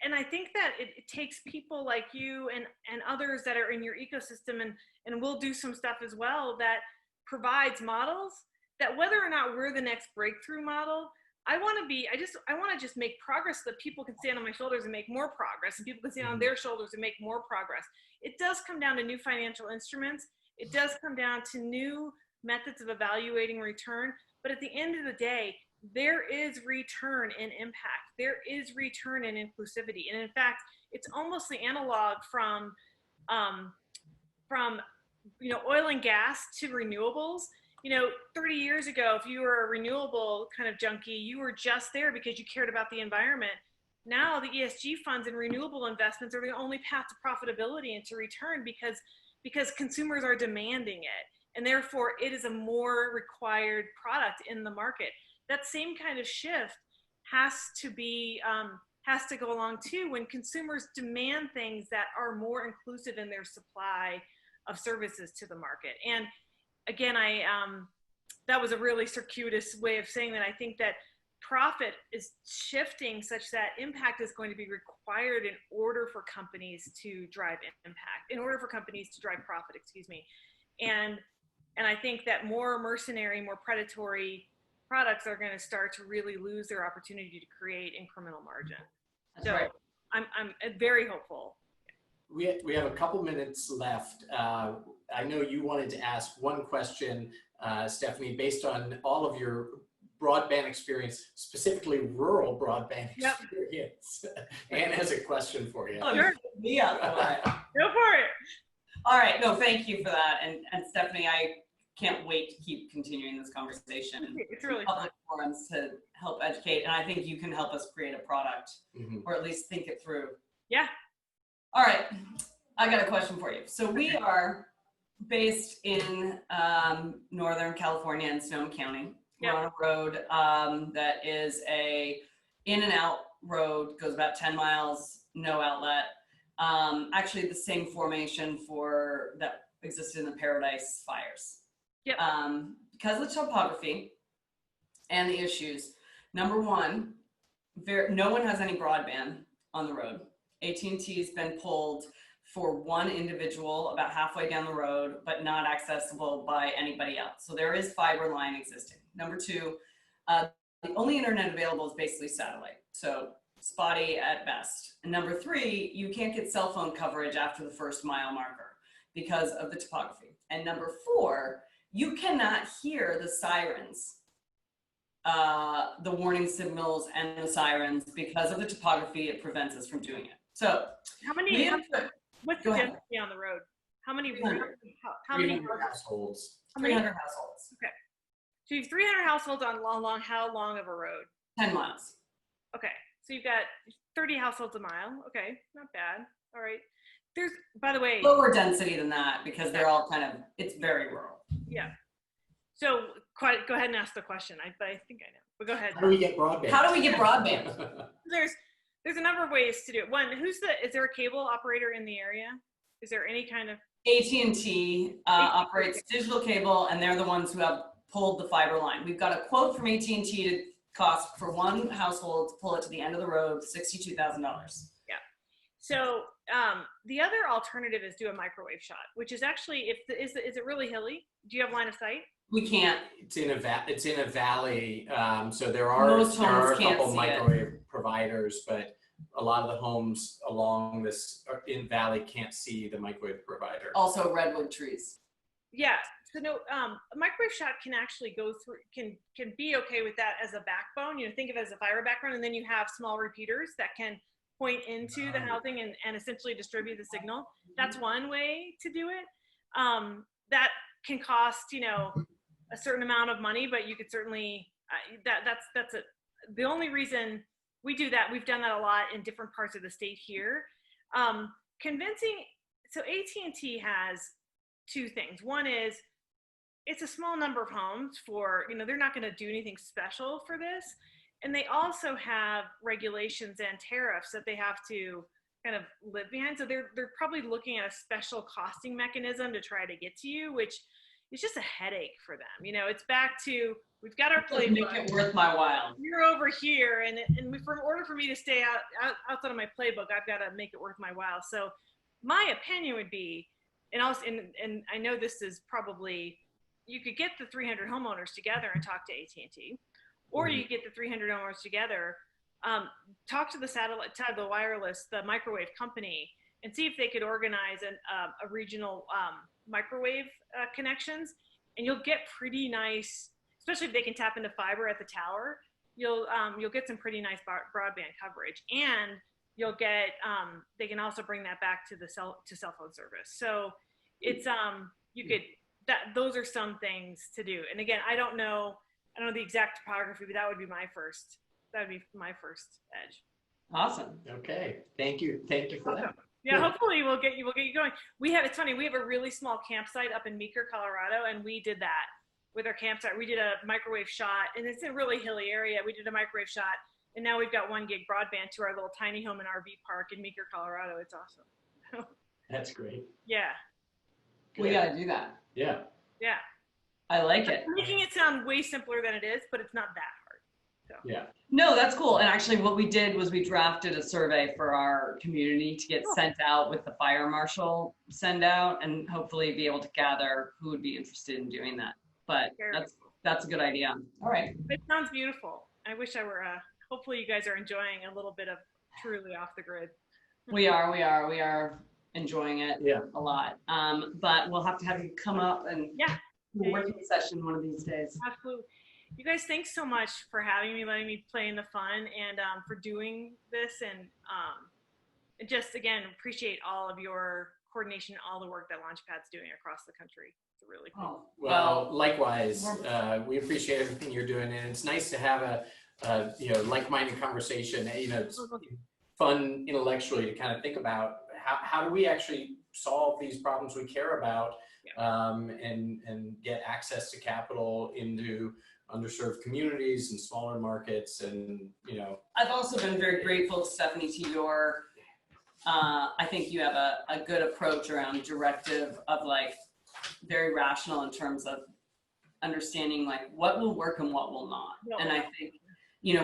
And I think that it takes people like you and others that are in your ecosystem and we'll do some stuff as well that provides models that whether or not we're the next breakthrough model, I want to just make progress so that people can stand on my shoulders and make more progress and people can stand on their shoulders and make more progress. It does come down to new financial instruments. It does come down to new methods of evaluating return, But at the end of the day, there is return in impact. There is return in inclusivity. And in fact, it's almost the analog from oil and gas to renewables. 30 years ago, if you were a renewable kind of junkie, you were just there because you cared about the environment. Now the ESG funds and renewable investments are the only path to profitability and to return because consumers are demanding it. And therefore it is a more required product in the market. That same kind of shift has to go along too when consumers demand things that are more inclusive in their supply of services to the market. And again, that was a really circuitous way of saying that. I think that profit is shifting such that impact is going to be required in order for companies to drive impact, in order for companies to drive profit, And I think that more mercenary, more predatory products are going to start to really lose their opportunity to create incremental margin. That's so right. I'm very hopeful. We have a couple minutes left. I know you wanted to ask one question, Stephanie, based on all of your broadband experience, specifically rural broadband experience. Anne has a question for you. Sure. Me up for it. Go for it. All right. No, thank you for that. And Stephanie, I can't wait to keep continuing this conversation It's really in public forums to help educate. And I think you can help us create a product or at least think it through. Yeah. All right. I got a question for you. So we are based in Northern California in Sonoma County. We're on a road that is a in and out road, goes about 10 miles, no outlet. Actually the same formation that existed in the Paradise fires. Yep. Because of the topography and the issues, number one, no one has any broadband on the road. AT&T's been pulled for one individual about halfway down the road, but not accessible by anybody else. So there is fiber line existing. Number two, the only internet available is basically satellite. So spotty at best. And number three, you can't get cell phone coverage after the first mile marker because of the topography. And number four, you cannot hear the sirens, the warning signals and the sirens because of the topography. It prevents us from doing it. So what's the density on the road? How many 300 households. 300 households. Okay. So you have 300 households on how long of a road? 10 miles. Okay. So you've got 30 households a mile. Okay. Not bad. All right. There's, by the way, lower density than that because they're all it's very rural. Yeah. So go ahead and ask the question. But I think I know. But go ahead. How do we get broadband? How do we get broadband? There's a number of ways to do it. One, is there a cable operator in the area? Is there any kind of? AT&T operates digital cable, and they're the ones who have pulled the fiber line. We've got a quote from AT&T to cost for one household to pull it to the end of the road, $62,000. Yeah. So the other alternative is do a microwave shot, which is actually, is it really hilly? Do you have line of sight? We can't. It's in a valley, so there are a couple microwave providers, but a lot of the homes along this in valley can't see the microwave provider. Also redwood trees. Yeah. So no, a microwave shot can actually go through, can be okay with that as a backbone. Think of it as a fiber backbone, and then you have small repeaters that can point into the housing and essentially distribute the signal. That's one way to do it. That can cost, a certain amount of money, but you could certainly, that's the only reason we do that. We've done that a lot in different parts of the state here. So AT&T has two things. One is it's a small number of homes for, they're not going to do anything special for this. And they also have regulations and tariffs that they have to kind of live behind. So they're probably looking at a special costing mechanism to try to get to you, which is just a headache for them. It's back to, we've got our playbook. Make it worth my while. You're over here, and in order for me to stay outside of my playbook, I've got to make it worth my while. So my opinion would be, and I know this is probably, you could get the 300 homeowners together and talk to AT&T, or you get the 300 homeowners together, talk to the wireless, the microwave company, and see if they could organize a regional microwave connections, and you'll get pretty nice especially if they can tap into fiber at the tower, you'll get some pretty nice broadband coverage, and you'll get they can also bring that back to the cell phone service. So it's you could those are some things to do. And again, I don't know the exact topography, but that would be my first edge. Awesome. Okay. Thank you for that. Yeah, hopefully we'll get you going. It's funny, we have a really small campsite up in Meeker, Colorado, and we did that with our campsite. We did a microwave shot, and it's in a really hilly area. We did a microwave shot, and now we've got 1 gig broadband to our little tiny home and RV park in Meeker, Colorado. It's awesome. That's great. Yeah. Good. We got to do that. Yeah. Yeah. I like it. I'm making it sound way simpler than it is, but it's not that hard. So. Yeah. No, that's cool. And actually what we did was we drafted a survey for our community to get sent out with the fire marshal send out, and hopefully be able to gather who would be interested in doing that. But that's a good idea. All right. It sounds beautiful. I wish I were, hopefully you guys are enjoying a little bit of truly off the grid. We are enjoying it a lot. But we'll have to have you come up and do a working session one of these days. Absolutely. You guys, thanks so much for having me, letting me play in the fun, and for doing this, and just again appreciate all of your coordination, all the work that Launchpad's doing across the country. It's really cool. Well, likewise, we appreciate everything you're doing, and it's nice to have a like-minded conversation. It's fun intellectually to kind of think about how do we actually solve these problems we care about, and get access to capital into underserved communities and smaller markets. And I've also been very grateful, Stephanie, to your I think you have a good approach around directive of like very rational in terms of understanding like what will work and what will not. And I think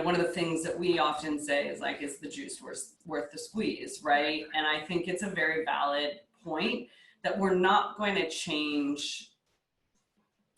one of the things that we often say is like, is the juice worth the squeeze, right? And I think it's a very valid point that we're not going to change.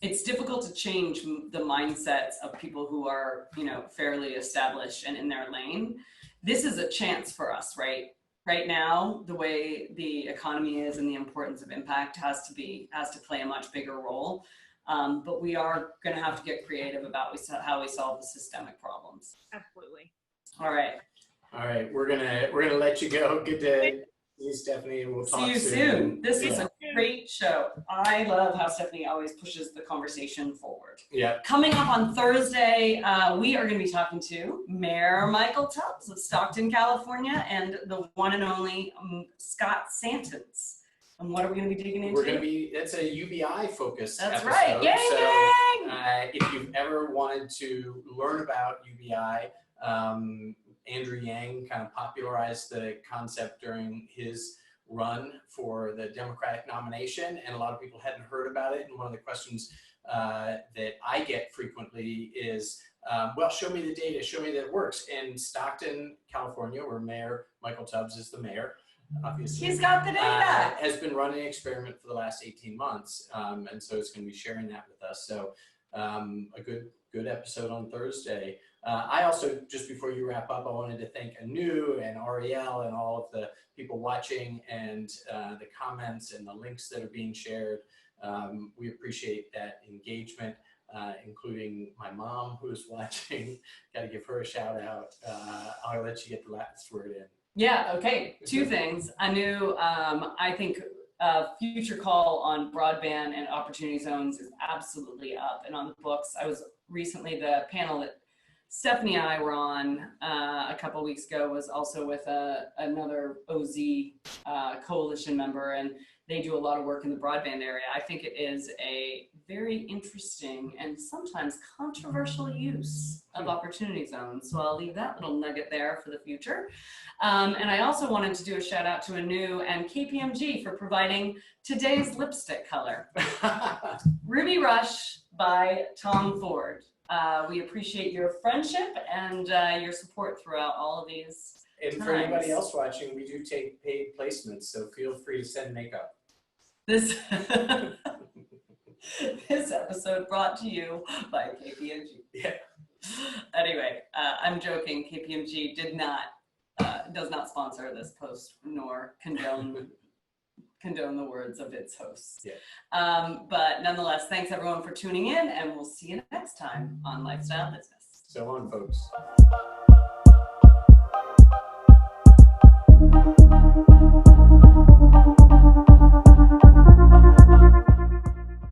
It's difficult to change the mindsets of people who are, fairly established and in their lane. This is a chance for us, right? Right now, the way the economy is and the importance of impact has to play a much bigger role. But we are going to have to get creative about how we solve the systemic problems. Absolutely. All right. We're gonna let you go. Good to see you, Stephanie, and we'll talk See you soon. This was a great show. I love how Stephanie always pushes the conversation forward. Yeah. Coming up on Thursday, we are going to be talking to Mayor Michael Tubbs of Stockton, California, and the one and only Scott Santons. And what are we going to be digging into? It's a UBI focused episode. Right. Yay, so, if you've ever wanted to learn about UBI, Andrew Yang kind of popularized the concept during his run for the Democratic nomination, and a lot of people hadn't heard about it. And one of the questions that I get frequently is, well, show me the data, show me that it works. And Stockton, California, where Mayor Michael Tubbs is the mayor, obviously. He's got the data. Has been running an experiment for the last 18 months. And so it's going to be sharing that with us. So a good episode on Thursday. I also, just before you wrap up, I wanted to thank Anu and Ariel and all of the people watching, and the comments and the links that are being shared. We appreciate that engagement, including my mom who's watching. Got to give her a shout out. I'll let you get the last word in. Yeah, okay. Two things. Anu, I think a future call on broadband and opportunity zones is absolutely up and on the books. I was recently, the panel that Stephanie and I were on a couple of weeks ago was also with another OZ coalition member, and they do a lot of work in the broadband area. I think it is a very interesting and sometimes controversial use of opportunity zones. So I'll leave that little nugget there for the future. And I also wanted to do a shout out to Anu and KPMG for providing today's lipstick color. Ruby Rush by Tom Ford. We appreciate your friendship and your support throughout all of these And for anybody else watching, we do take paid placements, so feel free to send makeup. This episode brought to you by KPMG. Yeah. Anyway, I'm joking. KPMG does not sponsor this post nor condone condone the words of its hosts. Yeah. But nonetheless, thanks everyone for tuning in, and we'll see you next time on Lifestyle Business. So on, folks.